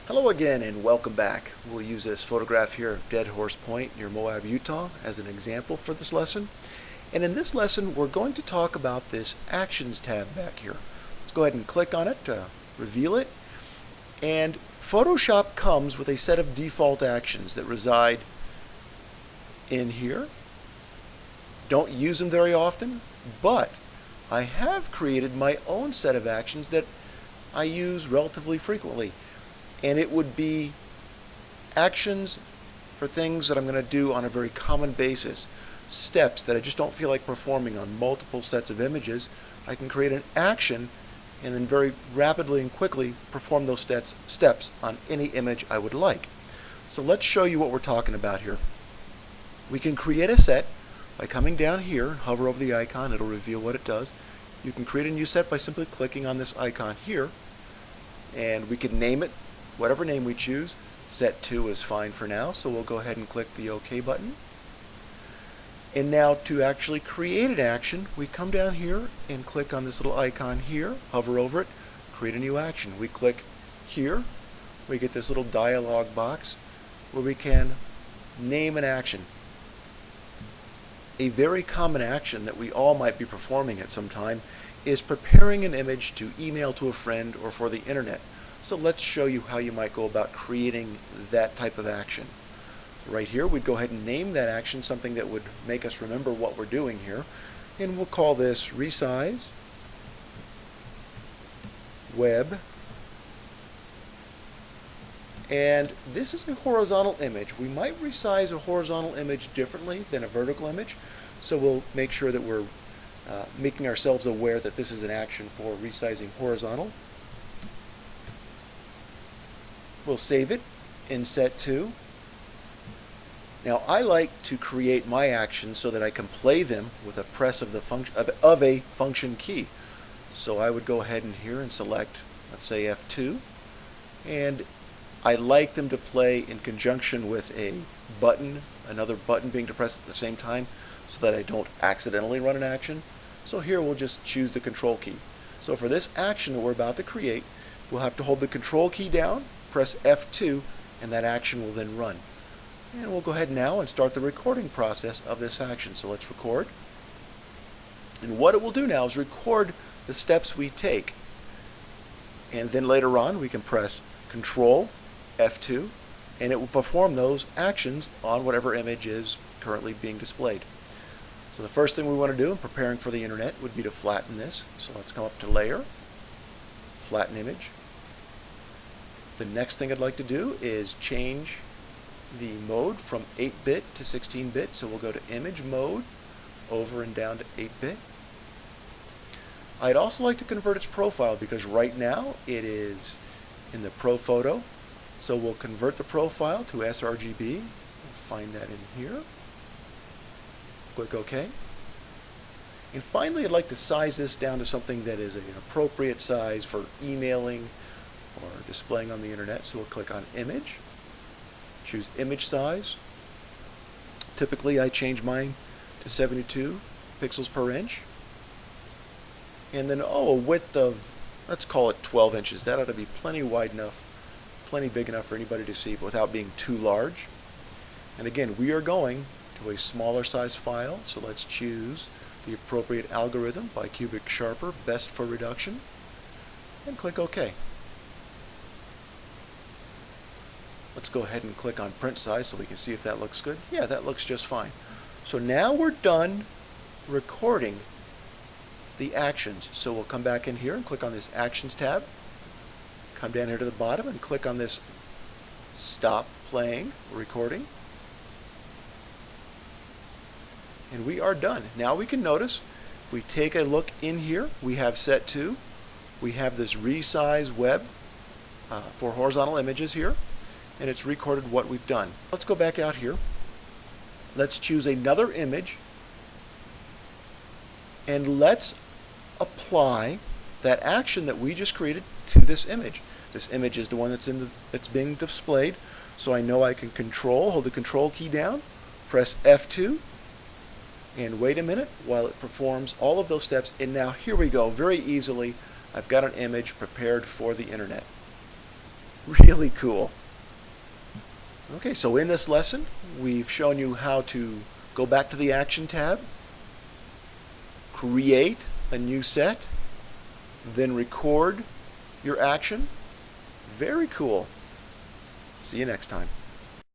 Hello again and welcome back. We'll use this photograph here of Dead Horse Point near Moab, Utah as an example for this lesson. And in this lesson we're going to talk about this Actions tab back here. Let's go ahead and click on it to reveal it. And Photoshop comes with a set of default actions that reside in here. Don't use them very often, but I have created my own set of actions that I use relatively frequently. And it would be actions for things that I'm going to do on a very common basis. Steps that I just don't feel like performing on multiple sets of images. I can create an action and then very rapidly and quickly perform those steps on any image I would like. So let's show you what we're talking about here. We can create a set by coming down here, hover over the icon, it'll reveal what it does. You can create a new set by simply clicking on this icon here, and we can name it whatever name we choose. Set 2 is fine for now, so we'll go ahead and click the OK button. And now to actually create an action, we come down here and click on this little icon here, hover over it, create a new action. We click here, we get this little dialog box where we can name an action. A very common action that we all might be performing at some time is preparing an image to email to a friend or for the internet. So let's show you how you might go about creating that type of action. Right here, we'd go ahead and name that action something that would make us remember what we're doing here. And we'll call this Resize Web. And this is a horizontal image. We might resize a horizontal image differently than a vertical image. So we'll make sure that we're making ourselves aware that this is an action for resizing horizontal. We'll save it in set 2. Now I like to create my actions so that I can play them with a press of the function key. So I would go ahead and here and select, let's say F2, and I like them to play in conjunction with a button, another button being depressed at the same time, so that I don't accidentally run an action. So here we'll just choose the control key. So for this action that we're about to create, we'll have to hold the control key down, press F2, and that action will then run. And we'll go ahead now and start the recording process of this action. So let's record. And what it will do now is record the steps we take. And then later on we can press Control F2 and it will perform those actions on whatever image is currently being displayed. So the first thing we want to do in preparing for the internet would be to flatten this. So let's come up to Layer, Flatten Image. The next thing I'd like to do is change the mode from 8-bit to 16-bit. So we'll go to Image Mode, over and down to 8-bit. I'd also like to convert its profile because right now it is in the Pro Photo. So we'll convert the profile to sRGB. We'll find that in here. Click OK. And finally, I'd like to size this down to something that is an appropriate size for emailing or displaying on the internet. So we'll click on Image, choose Image Size. Typically I change mine to 72 pixels per inch. And then a width of, let's call it 12 inches. That ought to be plenty wide enough, plenty big enough for anybody to see, but without being too large. And again, we are going to a smaller size file, so let's choose the appropriate algorithm by Cubic Sharper, best for reduction, and click OK. Let's go ahead and click on print size so we can see if that looks good. Yeah, that looks just fine. So now we're done recording the actions. So we'll come back in here and click on this Actions tab, come down here to the bottom and click on this Stop Playing Recording. And we are done. Now we can notice, if we take a look in here, we have set 2. We have this Resize Web for horizontal images here, and it's recorded what we've done. Let's go back out here. Let's choose another image, and let's apply that action that we just created to this image. This image is the one that's being displayed, so I know I can hold the control key down, press F2, and wait a minute while it performs all of those steps. And now here we go, very easily I've got an image prepared for the internet. Really cool. Okay, so in this lesson, we've shown you how to go back to the Action tab, create a new set, then record your action. Very cool. See you next time.